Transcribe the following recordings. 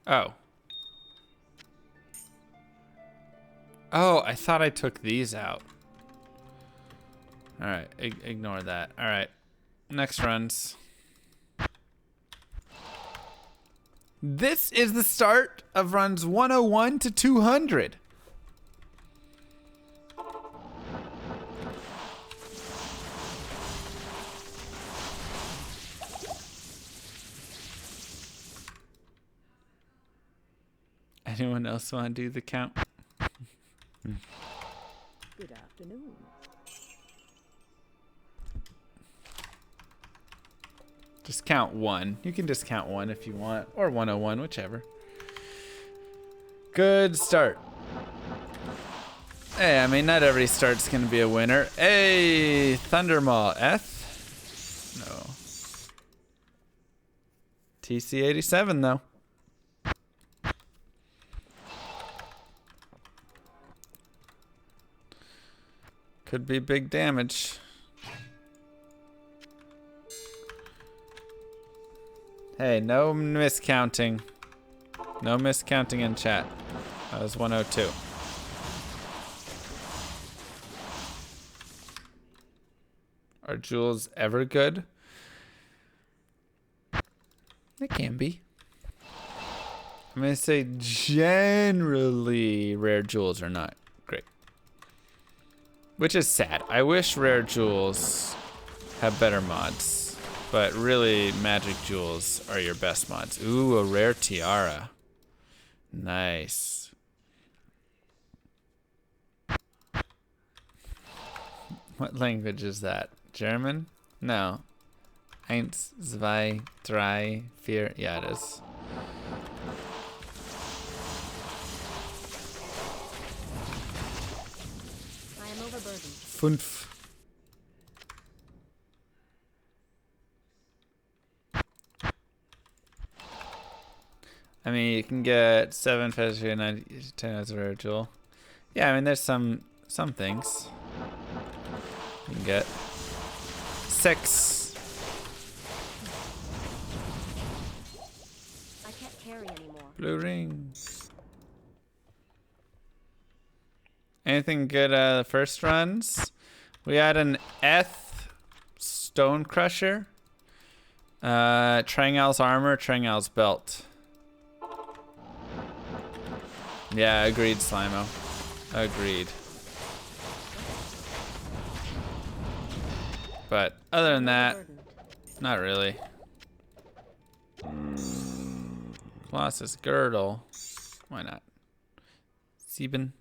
Oh. Oh, I thought I took these out. All right, ignore that. All right, next runs. This is the start of runs 101 to 200. Anyone else want to do the count? Good afternoon. Just count one. You can just count one if you want, or 101, whichever. Good start. Hey, I mean, not every start's gonna be a winner. Hey, Thundermaw, F? No. TC87 though. Could be big damage. Hey, no miscounting. No miscounting in chat. That was 102. Are jewels ever good? They can be. I'm gonna say generally rare jewels are not great. Which is sad. I wish rare jewels have better mods. But really, magic jewels are your best mods. Ooh, a rare tiara. Nice. What language is that? German? No. Eins, zwei, drei, vier. Yeah, it is. I am overburdened. Fünf. I mean, you can get 7 feather, 9, 10 as a rare jewel. Yeah, I mean, there's some things. You can get 6. I can't carry anymore. Blue ring. Anything good the first runs? We had an Eth Stone Crusher. Trangal's armor, Trangal's belt. Yeah, agreed, Slimo. Agreed. But other than that, not really. Colossus Girdle. Why not? Sieben.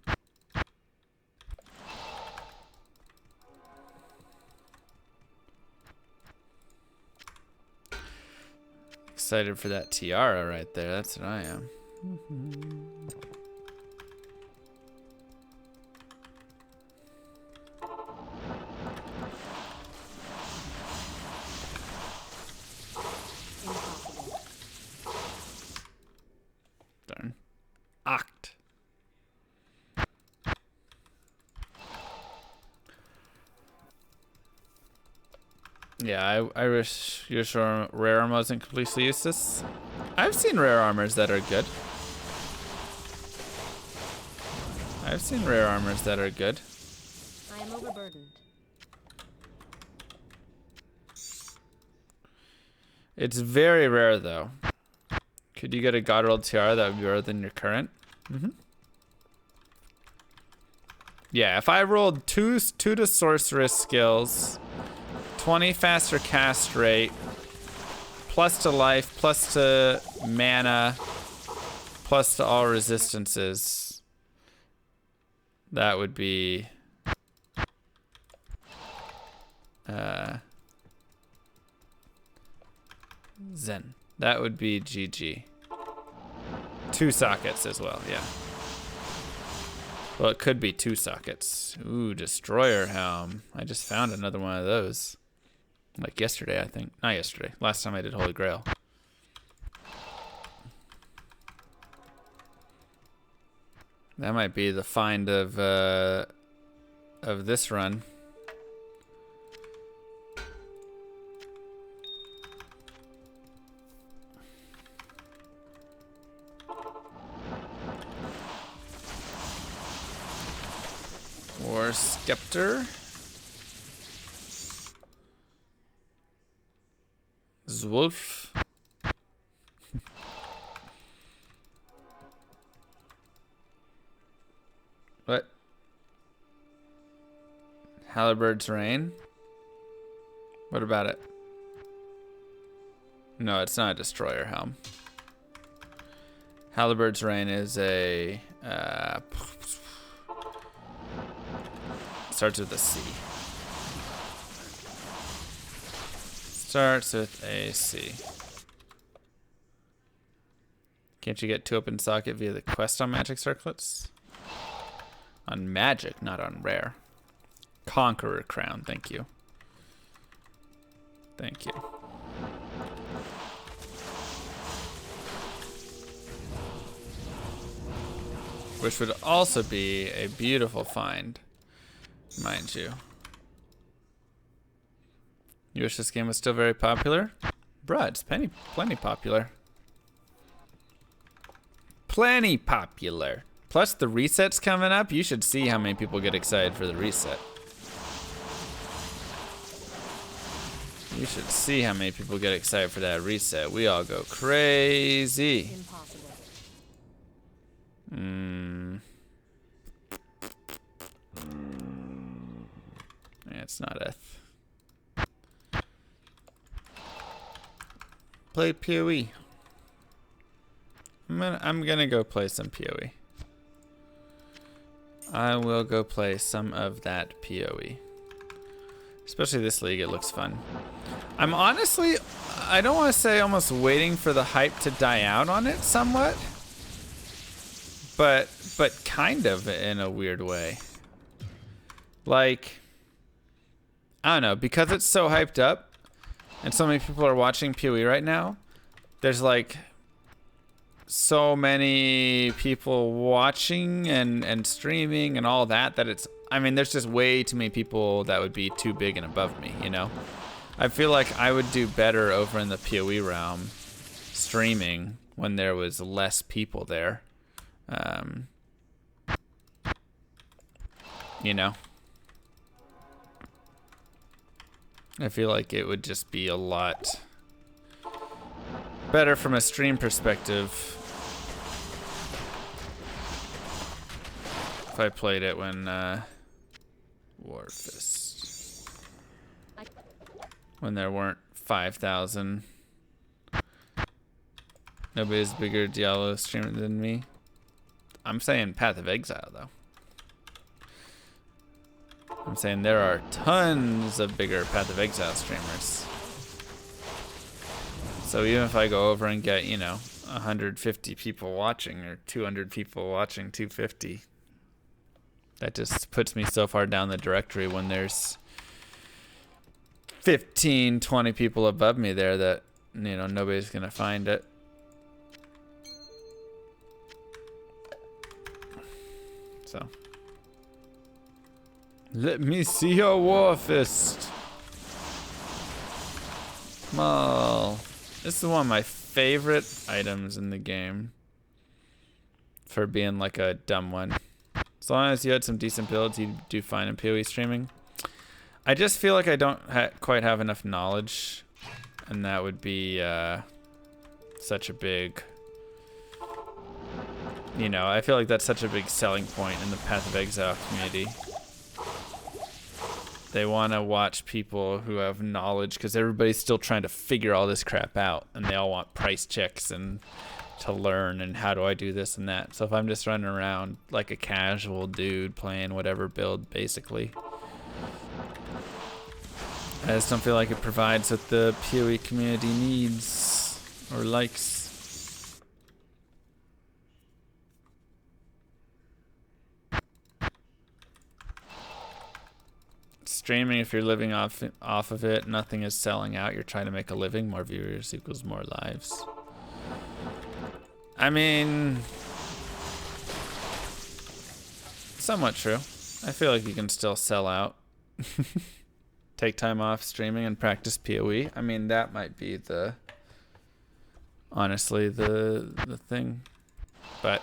Excited for that tiara right there. That's what I am. Darn. Oct. Yeah, I wish your rare armor wasn't completely useless. I've seen rare armors that are good. I've seen rare armors that are good. I am overburdened. It's very rare though. Could you get a God Rolled Tiara that would be better than your current? Yeah, if I rolled two to sorceress skills, 20 faster cast rate, plus to life, plus to mana, plus to all resistances, that would be Zen. That would be GG. 2 sockets as well, yeah. Well, it could be 2 sockets. Ooh, Destroyer Helm. I just found another one of those. Like yesterday, I think. Not yesterday. Last time I did Holy Grail. That might be the find of this run. Scepter. Zwolf. What? Halbert's Rain? What about it? No, it's not a destroyer helm. Halbert's Rain is a starts with a C. Starts with a C. Can't you get 2 up in socket via the quest on Magic Circlets? On Magic, not on Rare. Conqueror Crown, thank you. Thank you. Which would also be a beautiful find, mind you. You wish this game was still very popular? Bruh, it's plenty popular. Plenty popular. Plus the reset's coming up. You should see how many people get excited for the reset. You should see how many people get excited for that reset. We all go crazy. Impossible. Yeah, it's not a... Play PoE. I'm gonna go play some PoE. I will go play some of that PoE. Especially this league, it looks fun. I'm honestly, I don't want to say almost waiting for the hype to die out on it somewhat. But kind of in a weird way. Like, I don't know, because it's so hyped up and so many people are watching PoE right now, there's like so many people watching and streaming and all that it's, I mean, there's just way too many people that would be too big and above me, you know? I feel like I would do better over in the PoE realm streaming when there was less people there. You know? I feel like it would just be a lot better from a stream perspective if I played it when Warfist, when there weren't 5,000. Nobody's bigger Diablo streamer than me. I'm saying Path of Exile though. I'm saying there are tons of bigger Path of Exile streamers. So even if I go over and get, you know, 150 people watching or 200 people watching, 250, that just puts me so far down the directory when there's 15, 20 people above me there that, you know, nobody's gonna find it. So. Let me see your Warfist. Mal. This is one of my favorite items in the game. For being like a dumb one. As long as you had some decent builds, you do fine in PoE streaming. I just feel like I don't quite have enough knowledge. And that would be such a big... You know, I feel like that's such a big selling point in the Path of Exile community. They want to watch people who have knowledge because everybody's still trying to figure all this crap out, and they all want price checks and to learn and how do I do this and that. So if I'm just running around like a casual dude playing whatever build, basically, I just don't feel like it provides what the PoE community needs or likes. Streaming, if you're living off of it, nothing is selling out. You're trying to make a living. More viewers equals more lives. I mean, somewhat true. I feel like you can still sell out. Take time off streaming and practice PoE. I mean, that might be the, honestly, the thing. But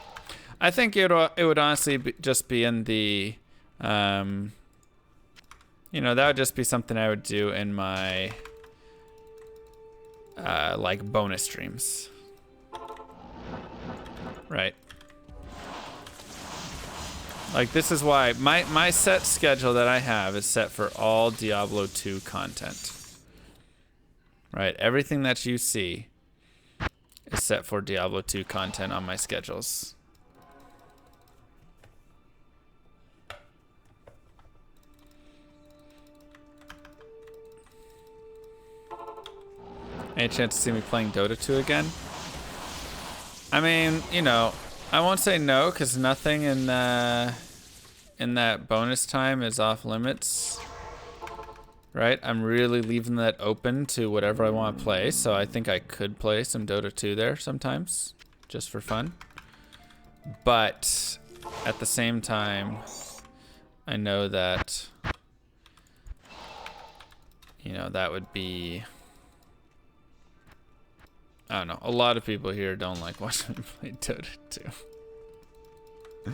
I think it would honestly just be in the You know, that would just be something I would do in my like bonus streams. Right. Like, this is why my set schedule that I have is set for all Diablo 2 content. Right? Everything that you see is set for Diablo 2 content on my schedules. Any chance to see me playing Dota 2 again? I mean, you know, I won't say no, because nothing in that bonus time is off limits. Right? I'm really leaving that open to whatever I want to play, so I think I could play some Dota 2 there sometimes, just for fun. But at the same time, I know that, you know, that would be... I don't know. A lot of people here don't like watching me play Dota 2.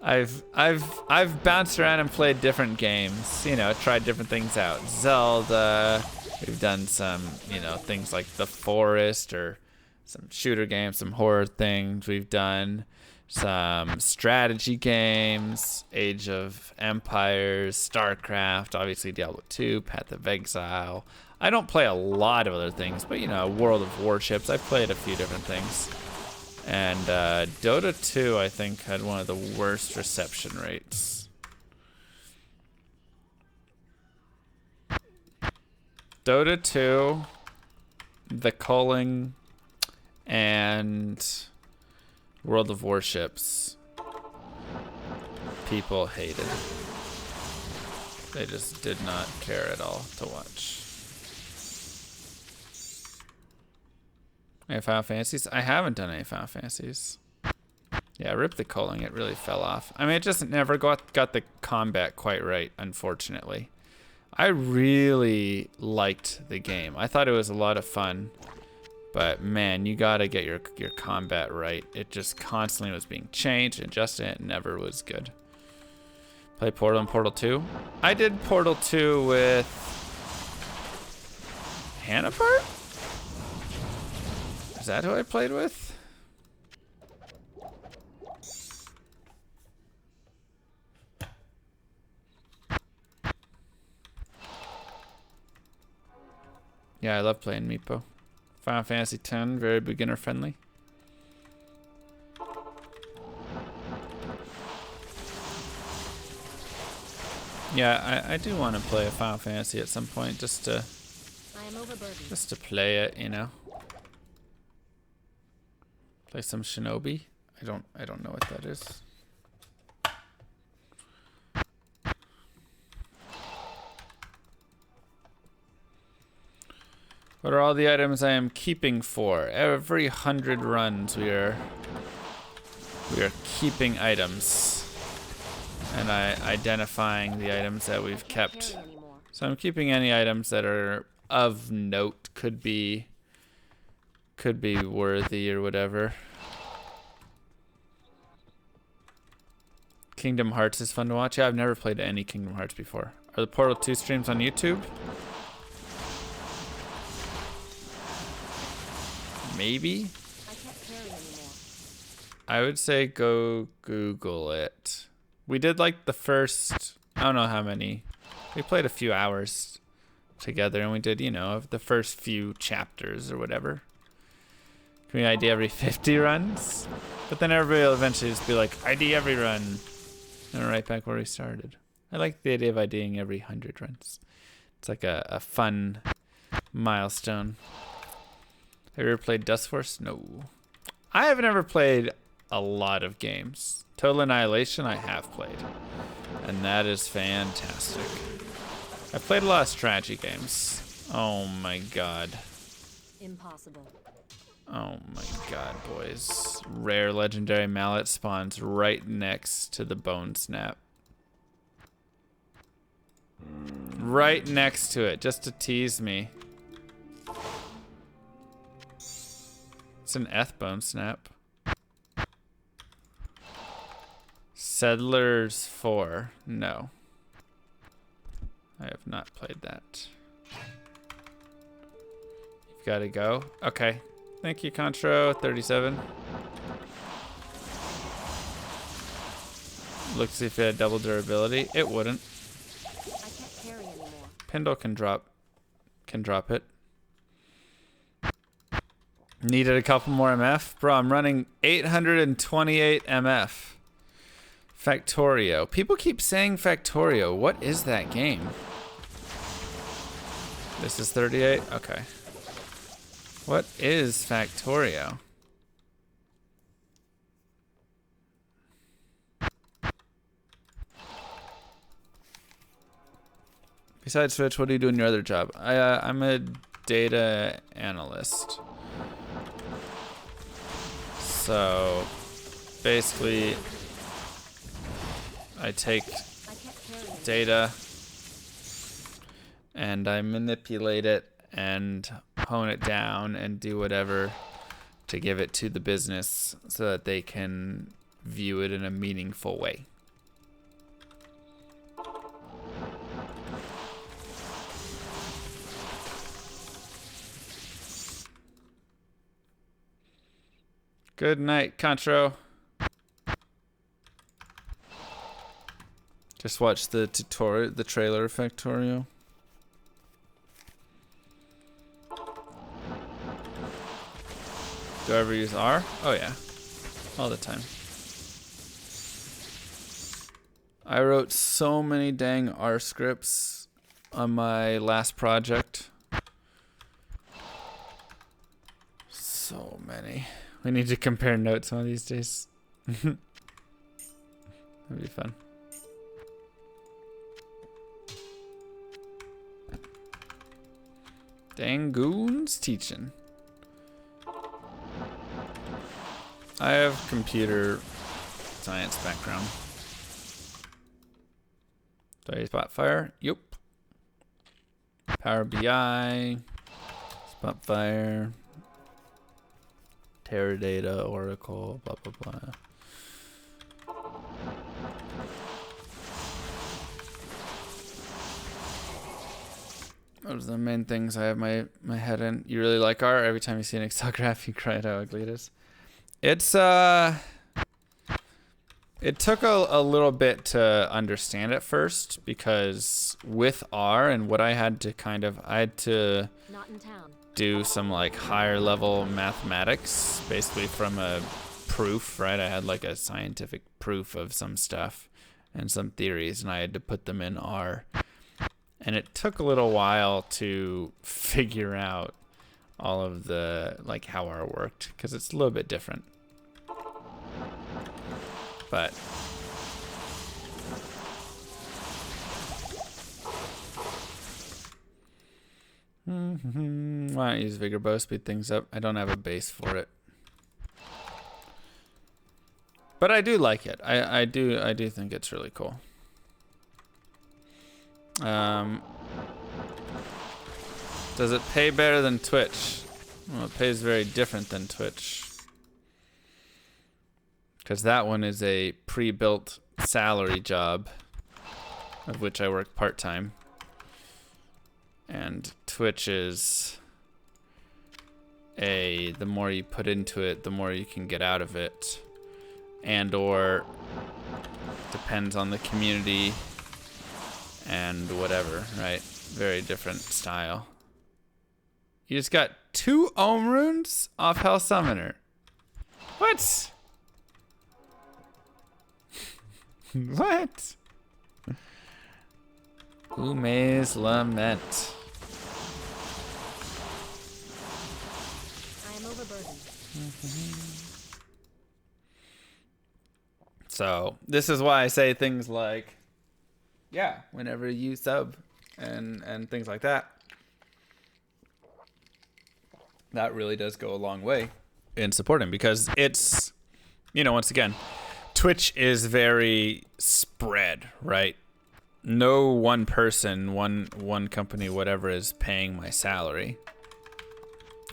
I've bounced around and played different games, you know, tried different things out. Zelda, we've done some, you know, things like The Forest or some shooter games, some horror things. We've done some strategy games, Age of Empires, StarCraft, obviously Diablo 2, Path of Exile. I don't play a lot of other things, but, you know, World of Warships, I've played a few different things. And Dota 2, I think, had one of the worst reception rates. Dota 2, the culling, and World of Warships, people hated. They just did not care at all to watch. Any Final Fantasies? I haven't done any Final Fantasies. Yeah, rip the culling. It really fell off. I mean, it just never got the combat quite right, unfortunately. I really liked the game. I thought it was a lot of fun. But, man, you gotta get your combat right. It just constantly was being changed and adjusted. It never was good. Play Portal and Portal 2? I did Portal 2 with... Hannapart? Is that who I played with? Yeah, I love playing Meepo. Final Fantasy X, very beginner friendly. Yeah, I do want to play a Final Fantasy at some point, just to play it, you know. Play some Shinobi. I don't know what that is. What are all the items I am keeping for? Every 100 runs we are keeping items. And identifying the items that we've kept. So I'm keeping any items that are of note, could be worthy or whatever. Kingdom Hearts is fun to watch. Yeah, I've never played any Kingdom Hearts before. Are the Portal 2 streams on YouTube? Maybe? I would say go Google it. We did like the first, I don't know how many. We played a few hours together and we did, you know, the first few chapters or whatever. Can we ID every 50 runs? But then everybody will eventually just be like, ID every run. And we're right back where we started. I like the idea of IDing every 100 runs. It's like a fun milestone. Have you ever played Dust Force? No. I have never played a lot of games. Total Annihilation I have played. And that is fantastic. I've played a lot of strategy games. Oh my god. Impossible. Oh my god, boys. Rare legendary mallet spawns right next to the bone snap. Right next to it, just to tease me. It's an Eth bone snap. Settlers 4. No. I have not played that. You've got to go. Okay. Thank you, Contro. 37. Look to see if it had double durability. It wouldn't. I can't carry anymore. Pindle can drop it. Needed a couple more MF. Bro, I'm running 828 MF. Factorio. People keep saying Factorio. What is that game? This is 38? Okay. What is Factorio? Besides Switch, what do you do in your other job? I'm a data analyst. So basically, I take data and I manipulate it and hone it down and do whatever to give it to the business so that they can view it in a meaningful way. Good night, Contro. Just watch the tutorial, the trailer of Factorio. Do I ever use R? Oh yeah, all the time. I wrote so many dang R scripts on my last project. So many. We need to compare notes one of these days. That'd be fun. Dangoon's teaching. I have computer science background. Do I use Spotfire? Yup. Power BI, Spotfire, Teradata, Oracle, blah blah blah. Those are the main things I have my head in. You really like R? Every time you see an Excel graph, you cry at how ugly it is. It's it took a little bit to understand at first, because with R and what I had to I had to Not in town. do some like higher level mathematics, basically from a proof, right? I had like a scientific proof of some stuff and some theories, and I had to put them in R. And it took a little while to figure out all of the, like, how R worked, because it's a little bit different. But why not use Vigor Bow, speed things up? I don't have a base for it. But I do like it. I do think it's really cool. Does it pay better than Twitch? Well, it pays very different than Twitch, because that one is a pre-built salary job, of which I work part-time, and Twitch is the more you put into it, the more you can get out of it, and or depends on the community and whatever, right? Very different style. You just got 2 Ohm runes off Hell Summoner. What? What? Ume's Lament. I am overburdened. So this is why I say things like, yeah, whenever you sub and things like that. That really does go a long way in supporting, because it's, you know, once again, Twitch is very spread, right? No one person, one company, whatever, is paying my salary.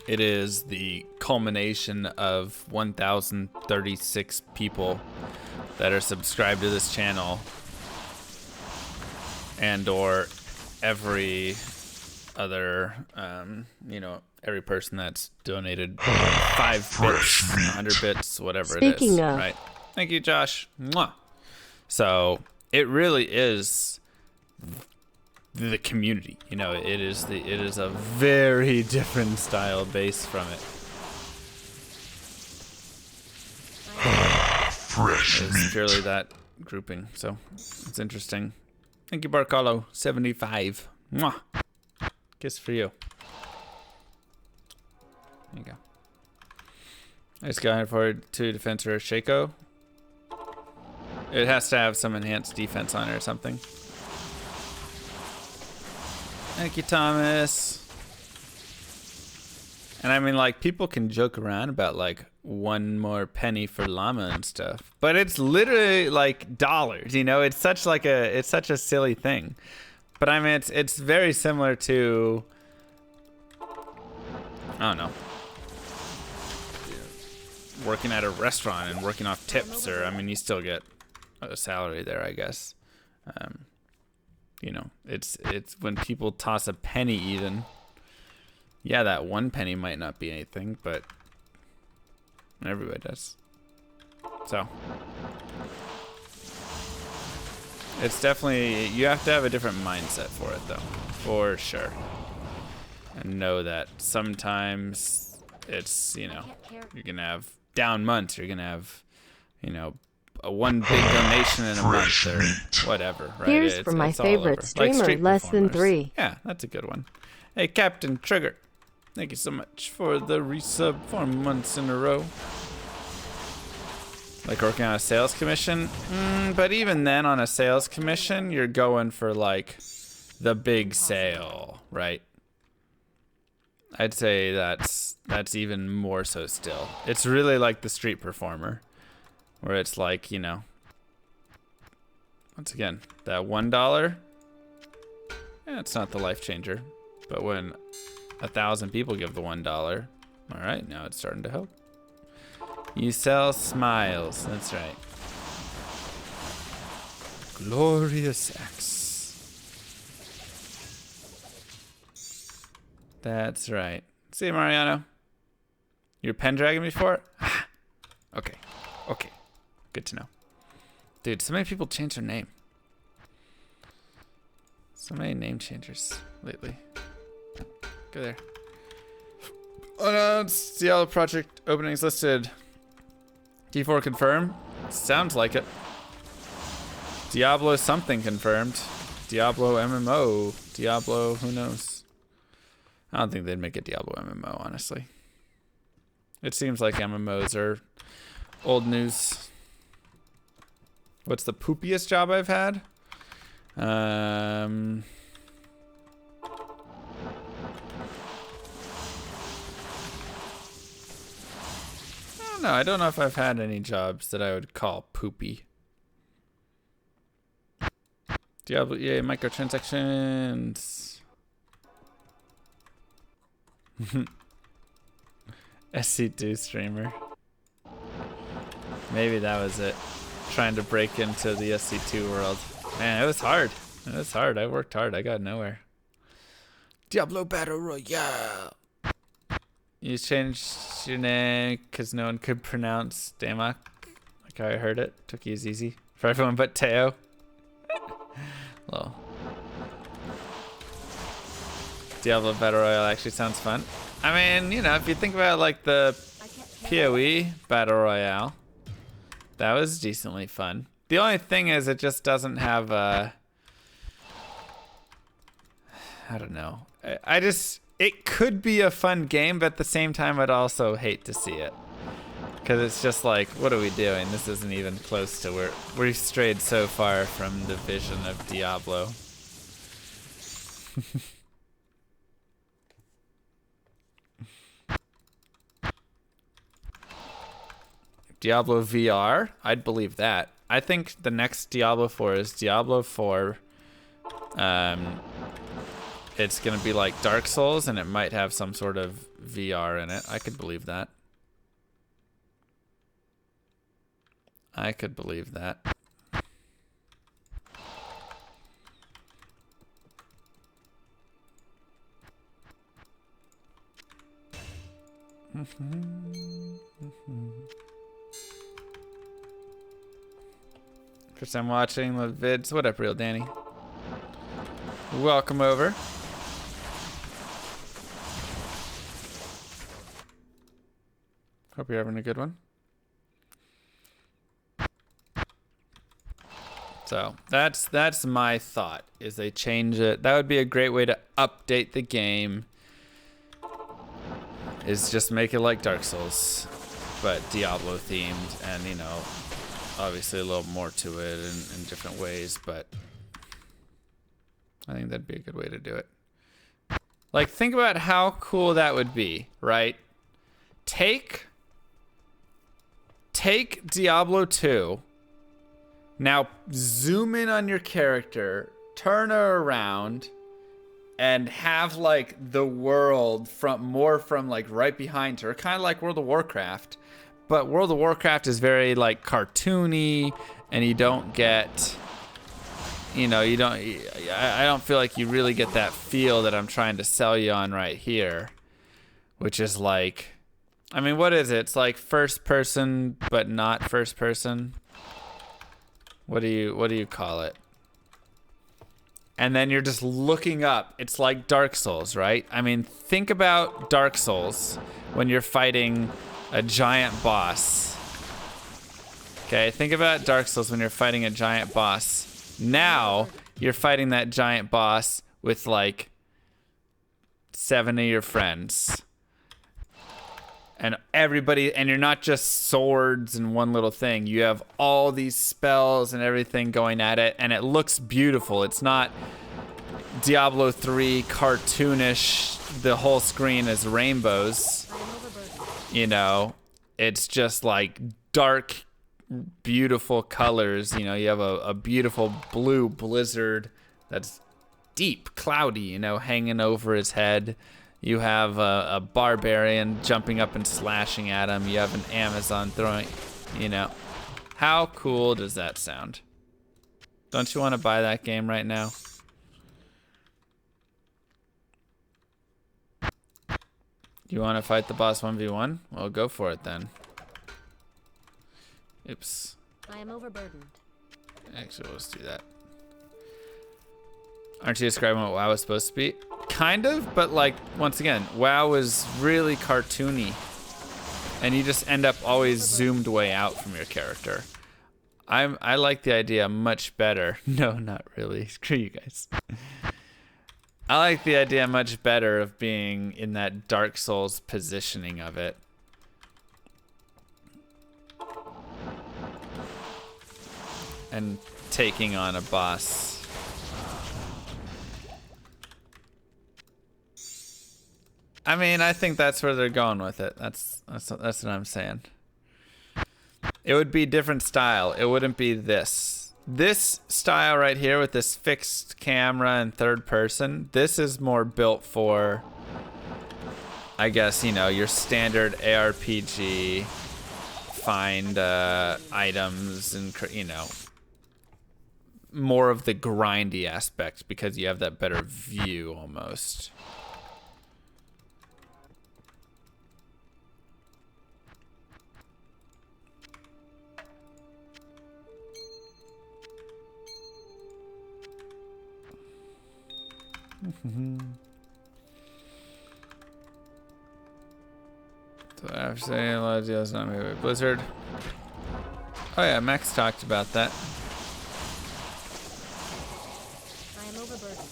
It is the culmination of 1,036 people that are subscribed to this channel, and or every other, you know, every person that's donated 5 bits, 100 bits, whatever it is. Speaking of. Right. Thank you, Josh. Mwah. So it really is the community. You know, it is a very different style base from it. It's purely that grouping, so it's interesting. Thank you, Barcalo. 75. Mwah. Kiss for you. There you go. I just got forward to defender Shaco. It has to have some enhanced defense on it or something. Thank you, Thomas. And I mean, like, people can joke around about, like, 1 more penny for llama and stuff, but it's literally like dollars, you know? It's such a silly thing. But I mean, it's very similar to, I don't know, working at a restaurant and working off tips, or I mean, you still get a salary there, I guess. You know, it's when people toss a penny even. Yeah, that 1 penny might not be anything, but everybody does. So it's definitely, you have to have a different mindset for it, though, for sure, and know that sometimes it's, you know, you're gonna have down months, you're gonna have, you know, one big donation in a month or whatever, right? Here's for my favorite streamer, like less than performers. 3. Yeah, that's a good one. Hey, Captain Trigger, thank you so much for the resub 4 months in a row. Like working on a sales commission? But even then, on a sales commission, you're going for like the big sale, right? I'd say that's even more so still. It's really like the street performer, where it's like, you know, once again, that $1, yeah, it's not the life changer. But when 1,000 people give the $1, all right, now it's starting to help. You sell smiles, that's right. Glorious X. That's right. See you, Mariano. You're Pendragon before? Okay. Okay. Good to know. Dude, so many people change their name. So many name changers lately. Go there. Announced Diablo project openings listed. D4 confirmed? Sounds like it. Diablo something confirmed. Diablo MMO. Diablo, who knows? I don't think they'd make a Diablo MMO, honestly. It seems like MMOs are old news. What's the poopiest job I've had? I don't know. I don't know if I've had any jobs that I would call poopy. Diablo, yay, microtransactions. SC2 streamer. Maybe that was it. Trying to break into the SC2 world. Man, it was hard. It was hard. I worked hard. I got nowhere. Diablo Battle Royale. You changed your name because no one could pronounce Damak. Like how I heard it. Took you as easy. For everyone but Teo. Well. Diablo Battle Royale actually sounds fun. I mean, you know, if you think about like the PoE Battle Royale, that was decently fun. The only thing is it just doesn't have I don't know. It could be a fun game, but at the same time, I'd also hate to see it. Because it's just like, what are we doing? This isn't even close to where we've strayed so far from the vision of Diablo. Diablo VR? I'd believe that. I think the next Diablo 4 is Diablo 4. It's going to be like Dark Souls, and it might have some sort of VR in it. I could believe that. I could believe that. First time watching the vids. What up, Real Danny? Welcome over. Hope you're having a good one. So that's my thought, is they change it. That would be a great way to update the game, is just make it like Dark Souls, but Diablo themed, and you know, obviously a little more to it in different ways, but I think that'd be a good way to do it. Like, think about how cool that would be, right? Take Diablo 2. Now zoom in on your character, turn her around, and have like the world from like right behind her, kind of like World of Warcraft. But World of Warcraft is very like cartoony, and you don't get, you know, I don't feel like you really get that feel that I'm trying to sell you on right here, which is like, I mean, what is it? It's like first person, but not first person. What do you call it? And then you're just looking up. It's like Dark Souls, right? I mean, think about Dark Souls when you're fighting a giant boss. Okay, think about Dark Souls when you're fighting a giant boss. Now, you're fighting that giant boss with like 7 of your friends. And everybody, and you're not just swords and one little thing. You have all these spells and everything going at it, and it looks beautiful. It's not Diablo 3 cartoonish, the whole screen is rainbows. You know, it's just like dark, beautiful colors. You know, you have a beautiful blue blizzard that's deep, cloudy, you know, hanging over his head. You have a barbarian jumping up and slashing at him. You have an Amazon throwing, you know. How cool does that sound? Don't you want to buy that game right now? You want to fight the boss 1v1? Well, go for it then. Oops. I am overburdened. Actually, let's do that. Aren't you describing what WoW was supposed to be? Kind of, but like, once again, WoW is really cartoony. And you just end up always zoomed way out from your character. I like the idea much better. No, not really. Screw you guys. I like the idea much better of being in that Dark Souls positioning of it. And taking on a boss. I mean, I think that's where they're going with it. That's what I'm saying. It would be different style. It wouldn't be this. This style right here with this fixed camera and third person, this is more built for, I guess, you know, your standard ARPG, find items and, you know, more of the grindy aspect because you have that better view almost. So I'm saying a lot of deals not made by Blizzard. Oh yeah, Max talked about that. I am overburdened.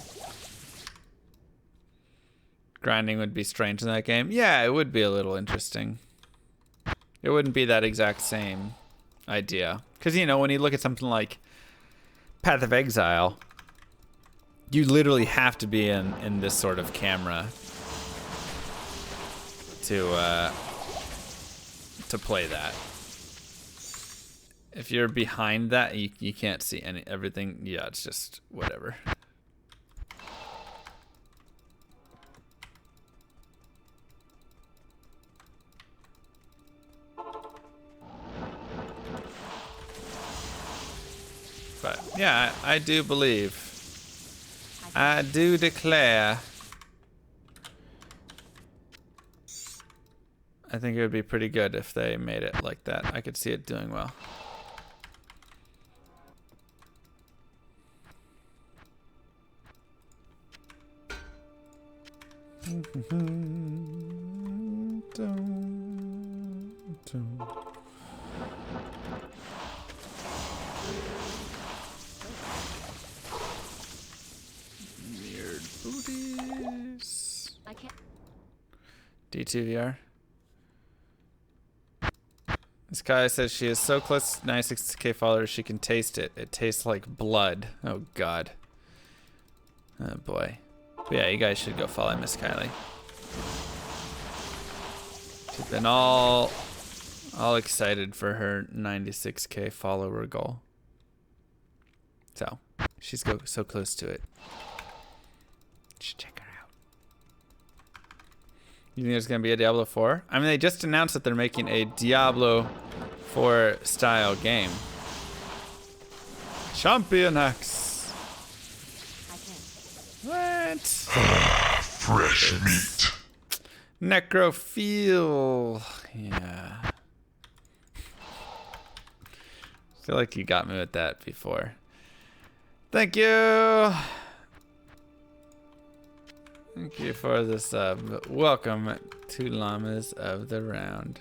Grinding would be strange in that game. Yeah, it would be a little interesting. It wouldn't be that exact same idea. Because, you know, when you look at something like Path of Exile, you literally have to be in this sort of camera to play that. If you're behind that, you can't see everything. Yeah, it's just whatever. But yeah, I do believe. I do declare. I think it would be pretty good if they made it like that. I could see it doing well. Weird booties. I can't. D2VR. This guy says she is so close to 96k followers she can taste it. It tastes like blood. Oh god. Oh boy. But yeah, you guys should go follow Miss Kylie. She's been all excited for her 96k follower goal. So she's so close to it. You should check her out. You think there's gonna be a Diablo 4? I mean, they just announced that they're making a Diablo 4 style game. Champion X. I can't. What? Fresh meat. Necrophile. Yeah. I feel like you got me with that before. Thank you. Thank you for the sub. Welcome to Llamas of the Round.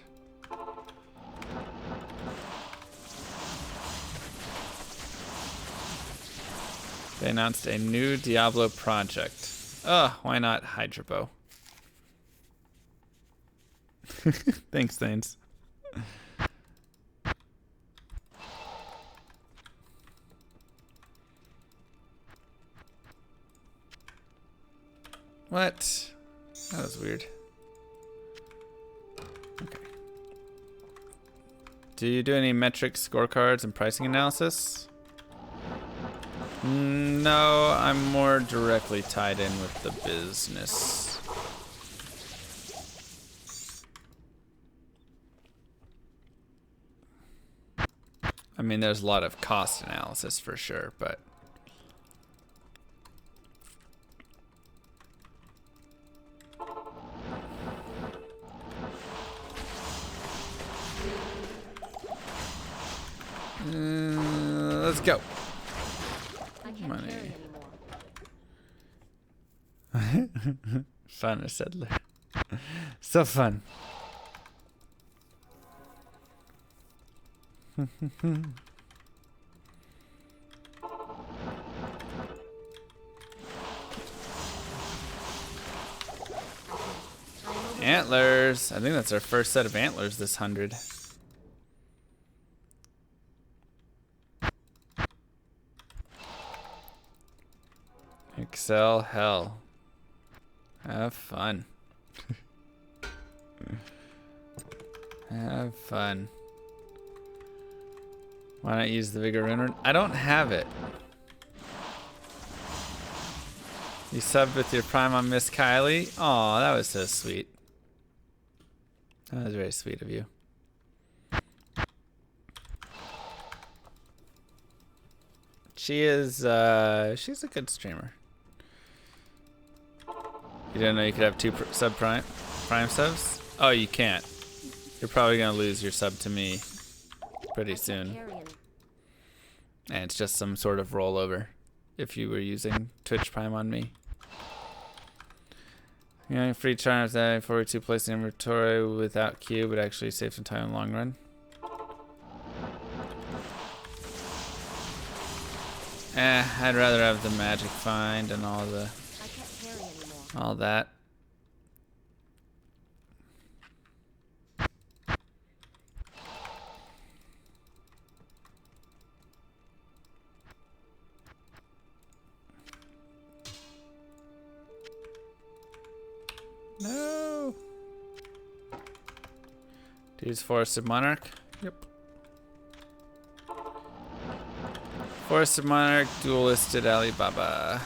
They announced a new Diablo project. Oh, why not Hydrobo? Thanks, Thanes. What? That was weird. Okay. Do you do any metrics, scorecards, and pricing analysis? No, I'm more directly tied in with the business. I mean, there's a lot of cost analysis for sure, but let's go. I can't Money. carry anymore. Fun, a settler. So fun. Antlers. I think that's our first set of antlers this 100. Excel hell. Have fun. Have fun. Why not use the Vigor Rune? I don't have it. You subbed with your Prime on Miss Kylie? Aw, that was so sweet. That was very sweet of you. She is, she's a good streamer. You didn't know you could have two prime subs? Oh, you can't. You're probably gonna lose your sub to me pretty soon. And it's just some sort of rollover if you were using Twitch Prime on me. You know, free charms that 42 place in inventory without queue would actually save some time in the long run. I'd rather have the magic find and all the all that. No. Dude's Forested Monarch. Yep. Forested Monarch, dualisted Alibaba.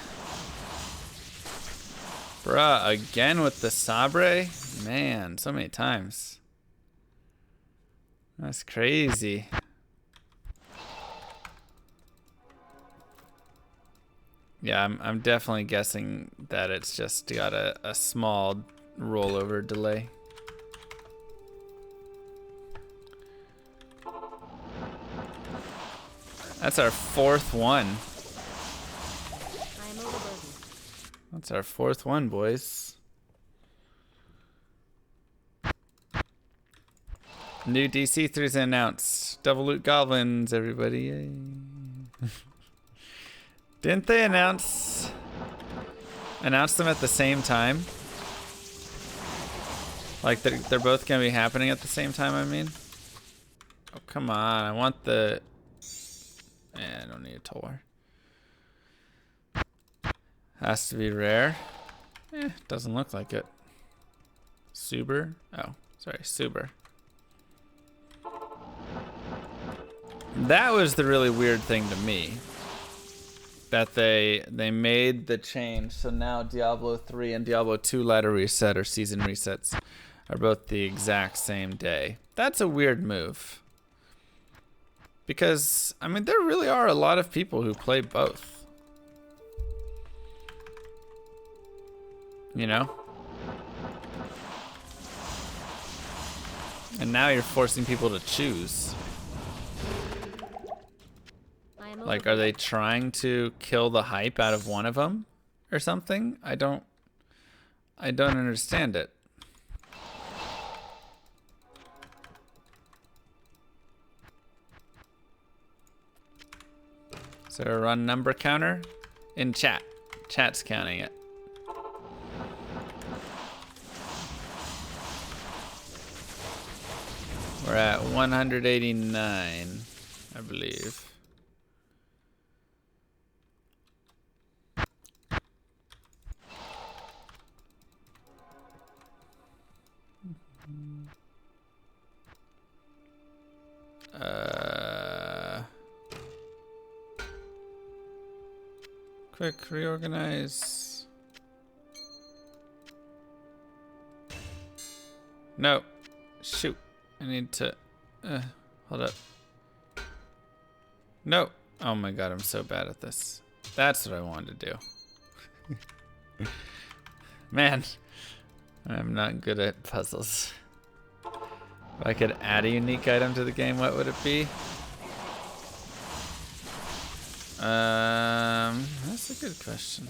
Bruh, again with the Sabre? Man, so many times. That's crazy. Yeah, I'm definitely guessing that it's just got a small rollover delay. That's our 4th one. I am overburdened. That's our 4th one, boys. New DC3's announced. Double loot goblins, everybody. Yay. Didn't they announce them at the same time? Like they're both gonna be happening at the same time, I mean? Oh, come on. I want the... I don't need a Tor. Has to be rare. Doesn't look like it. Suber? Oh, sorry, Suber. That was the really weird thing to me. That they made the change, so now Diablo 3 and Diablo 2 ladder reset or season resets are both the exact same day. That's a weird move. Because, I mean, there really are a lot of people who play both. You know? And now you're forcing people to choose. Like, are they trying to kill the hype out of one of them or something? I don't understand it. Is there a run number counter? In chat. Chat's counting it. We're at 189, I believe. Quick, reorganize. No. Shoot. I need to... hold up. No. Oh my god, I'm so bad at this. That's what I wanted to do. Man. I'm not good at puzzles. If I could add a unique item to the game, what would it be? That's a good question.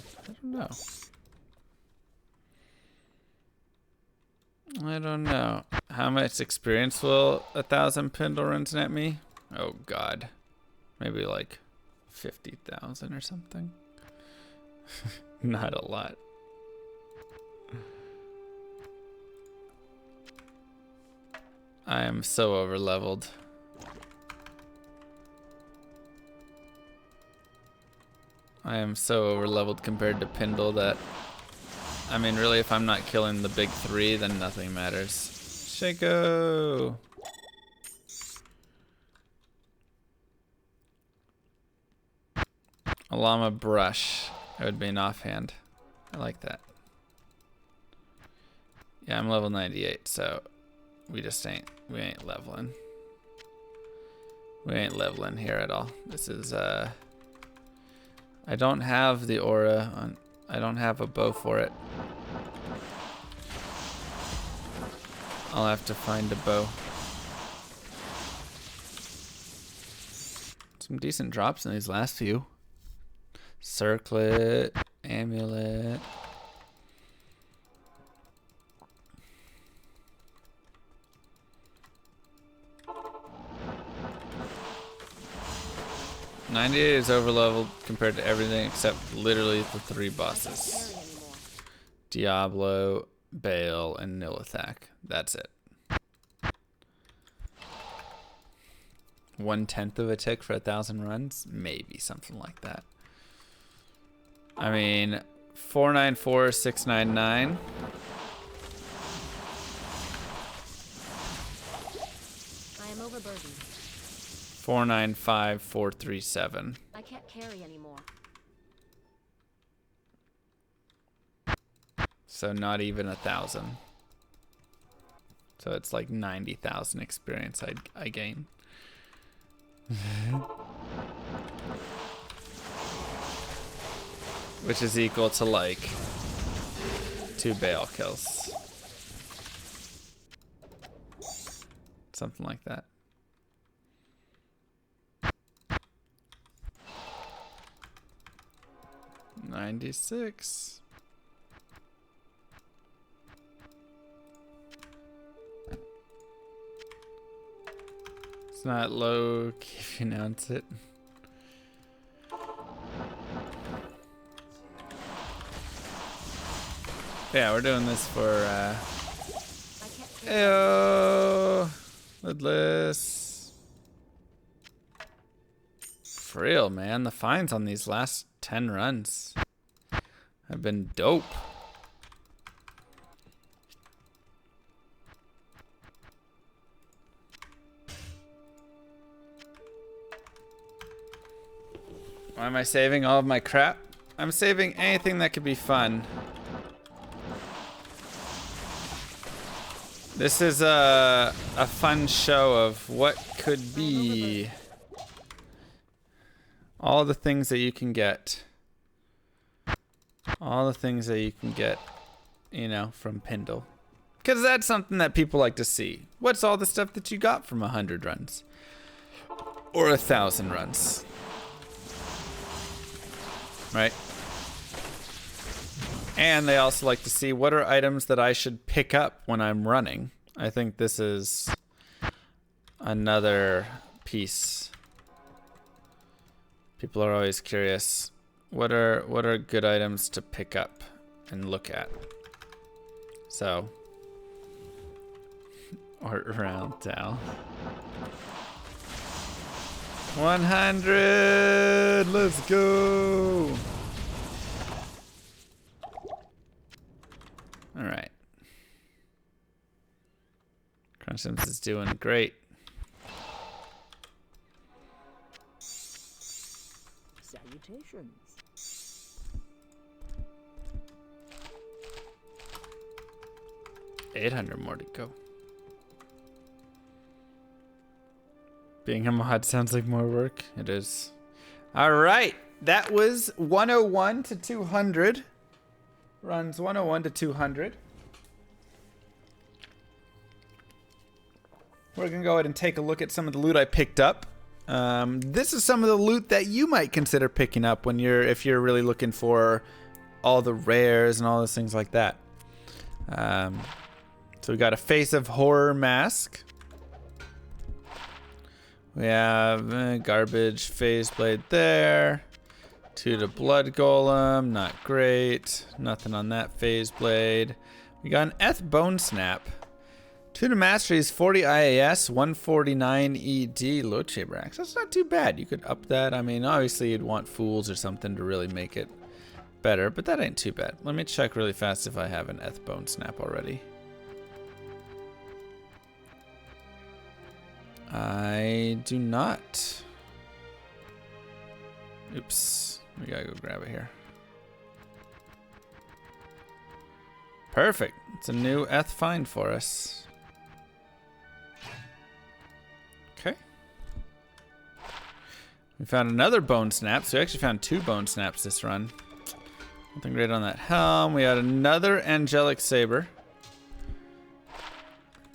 I don't know. How much experience will 1,000 Pindle runs net me? Oh god. Maybe like 50,000 or something. Not a lot. I am so over leveled. I am so over leveled compared to Pindle that, I mean, really, if I'm not killing the big 3, then nothing matters. Shaco! A llama brush. It would be an offhand. I like that. Yeah, I'm level 98, so we ain't leveling. We ain't leveling here at all. This is, I don't have the aura on. I don't have a bow for it. I'll have to find a bow. Some decent drops in these last few. Circlet, amulet. '98 is overleveled compared to everything except literally the 3 bosses. Diablo, Baal, and Nilithak. That's it. 1/10 of a tick for 1,000 runs? Maybe something like that. I mean, 494,699. I am overburdened. 495,437. I can't carry anymore. So not even 1,000. So it's like 90,000 experience I gain. Which is equal to like 2 Baal kills. Something like that. 96. It's not low if you announce it. Yeah, we're doing this for I can't. Ayo, Lidless. For real, man. The finds on these last 10 runs have been dope. Why am I saving all of my crap? I'm saving anything that could be fun. This is a fun show of what could be. All the things that you can get. All the things that you can get, you know, from Pindle. Because that's something that people like to see. What's all the stuff that you got from 100 runs? Or 1,000 runs? Right? And they also like to see what are items that I should pick up when I'm running. I think this is another piece. People are always curious. What are good items to pick up and look at? So, or around town. 100. Let's go. All right. Crunch Sims is doing great. Salutations. 800 more to go. Being a mod sounds like more work. It is. All right. That was 101 to 200. Runs 101 to 200. We're going to go ahead and take a look at some of the loot I picked up. This is some of the loot that you might consider picking up when if you're really looking for all the rares and all those things like that. So we got a Face of Horror mask. We have garbage phase blade there. 2 to blood golem, not great. Nothing on that phase blade. We got an Eth bone snap. 2 to masteries, 40 IAS, 149 ED, low chamber axe. That's not too bad. You could up that. I mean, obviously you'd want fools or something to really make it better, but that ain't too bad. Let me check really fast if I have an Eth bone snap already. I do not. Oops. We gotta go grab it here. Perfect. It's a new Eth find for us. Okay. We found another bone snap. So we actually found 2 bone snaps this run. Nothing great on that helm. We had another angelic saber.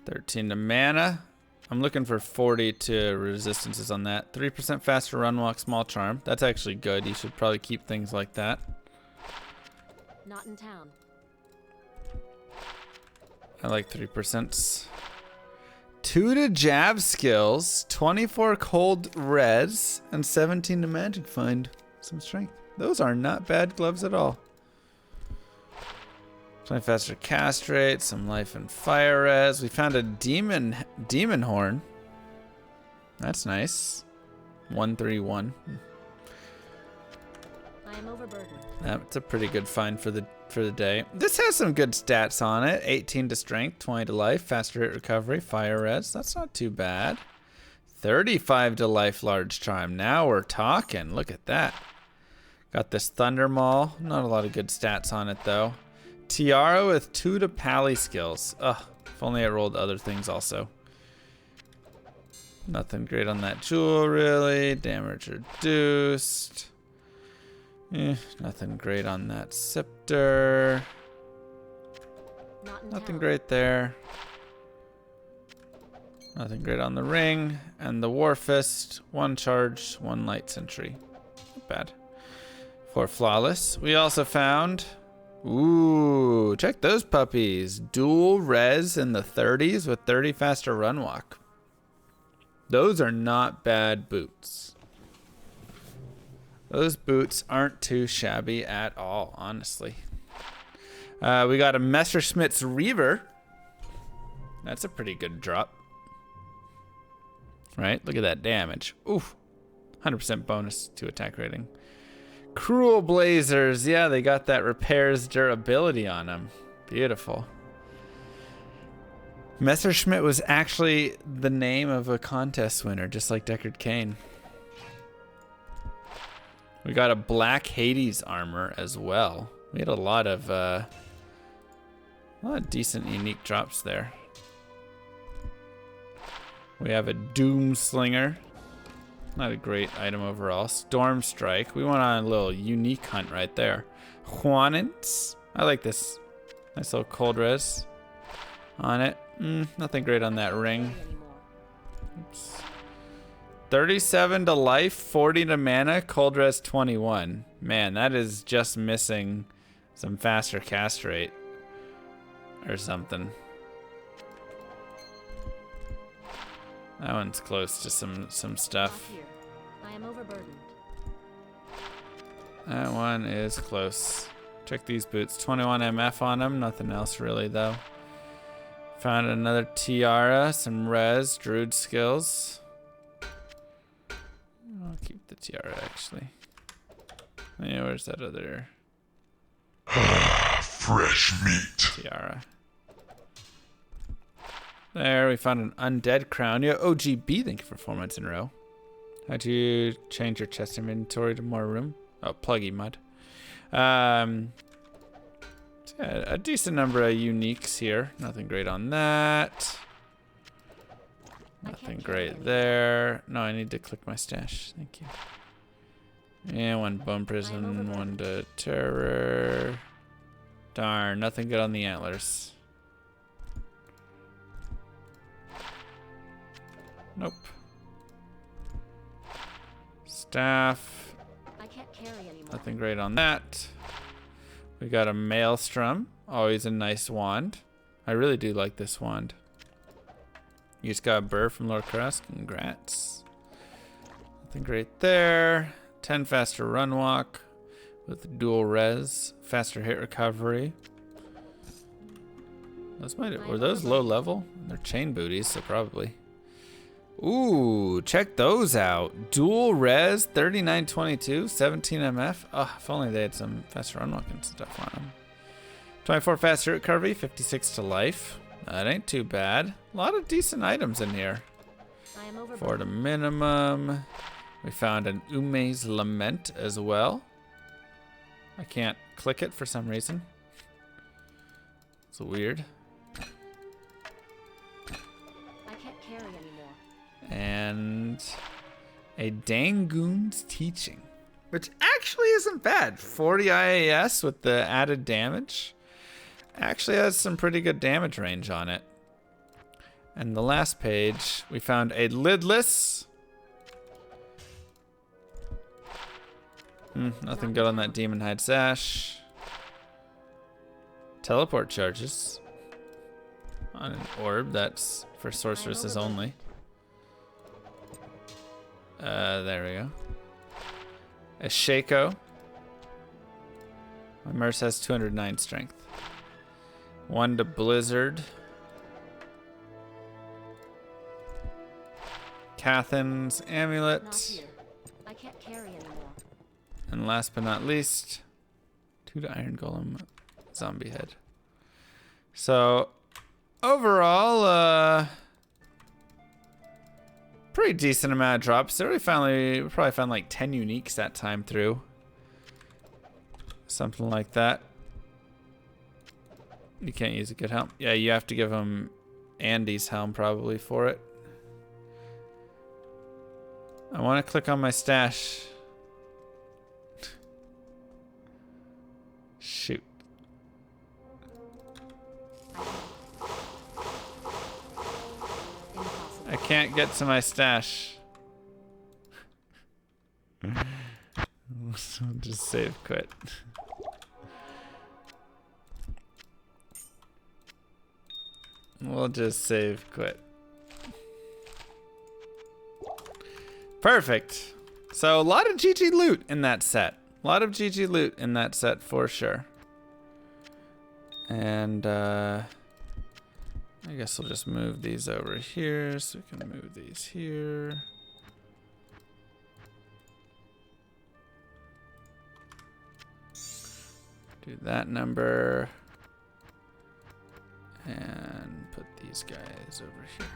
13 to mana. I'm looking for 40 to resistances on that. 3% faster run walk, small charm. That's actually good. You should probably keep things like that. Not in town. I like 3%. 2 to jab skills, 24 cold res, and 17 to magic find. Some strength. Those are not bad gloves at all. 20 faster cast rate, some life and fire res. We found a demon horn. That's nice. 131. I am overburdened. That's a pretty good find for the day. This has some good stats on it. 18 to strength, 20 to life, faster hit recovery, fire res. That's not too bad. 35 to life, large charm. Now we're talking. Look at that. Got this thunder maul. Not a lot of good stats on it though. Tiara with 2 to pally skills. Ugh, if only I rolled other things also. Nothing great on that jewel really. Damage reduced. Nothing great on that scepter. Not in Nothing town. great there. Nothing great on the ring. And the war fist. 1 charge, 1 light sentry. Not bad. for flawless. We also found, ooh, check those puppies. Dual res in the 30s with 30 faster run walk. Those are not bad boots. Those boots aren't too shabby at all, honestly. We got a Messerschmitt's Reaver. That's a pretty good drop. Right? Look at that damage. Oof. 100% bonus to attack rating. Cruel Blazers. Yeah, they got that repairs durability on them. Beautiful. Messerschmitt was actually the name of a contest winner, just like Deckard Cain. We got a Black Hades armor as well. We had a lot of decent unique drops there. We have a Doom Slinger. Not a great item overall. Storm Strike. We went on a little unique hunt right there. Juanins. I like this. Nice little cold res on it. Nothing great on that ring. Oops. 37 to life, 40 to mana, cold res 21. Man, that is just missing some faster cast rate or something. That one's close to some stuff. I am overburdened. That one is close. Check these boots. 21 MF on them. Nothing else really though. Found another tiara, some res, druid skills. I'll keep the tiara actually. Yeah, where's that other Fresh meat. tiara? There, we found an undead crown. Yeah, OGB, thank you for 4 months in a row. How'd you change your chest inventory to more room? Oh, pluggy mud. Yeah, a decent number of uniques here. Nothing great on that. Nothing great there. No, I need to click my stash. Thank you. And one bone prison, one to terror. Darn, nothing good on the antlers. Nope. Staff. I can't carry anymore. Nothing great on that. We got a Maelstrom. Always a nice wand. I really do like this wand. You just got a burr from Lord Cross. Congrats. Nothing great there. 10 faster run walk with dual res. Faster hit recovery. Were those low level? They're chain booties, so probably. Ooh, check those out. Dual res, 3922, 17 MF. Oh, if only they had some faster unlocking stuff on them. 24 faster recovery, 56 to life. That ain't too bad. A lot of decent items in here. I am overburdened. For the minimum. We found an Ume's Lament as well. I can't click it for some reason. It's weird. I can't carry anymore. And a Dangoon's Teaching, which actually isn't bad. 40 IAS with the added damage. Actually has some pretty good damage range on it. And the last page, we found a lidless. Nothing good on that Demon Hide Sash. Teleport charges on an orb that's for sorceresses only. There we go. A Shaco. My Merce has 209 strength. One to Blizzard. Cathin's Amulet. Not here. I can't carry anymore. And last but not least, 2 to Iron Golem Zombie Head. So, overall, pretty decent amount of drops. We probably found like 10 uniques that time through. Something like that. You can't use a good helm. Yeah, you have to give him Andy's helm probably for it. I want to click on my stash. Shoot. Impossible. I can't get to my stash. So just save quit. We'll just save quit. Perfect. So a lot of GG loot in that set. A lot of GG loot in that set for sure. And I guess we'll just move these over here so we can move these here. Do that number. And put these guys over here.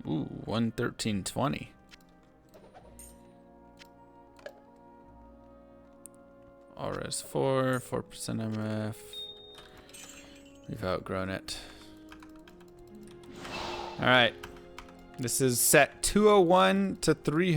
Ooh, 113.20. RS 4, 4% MF. We've outgrown it. All right. This is set 201 to 300.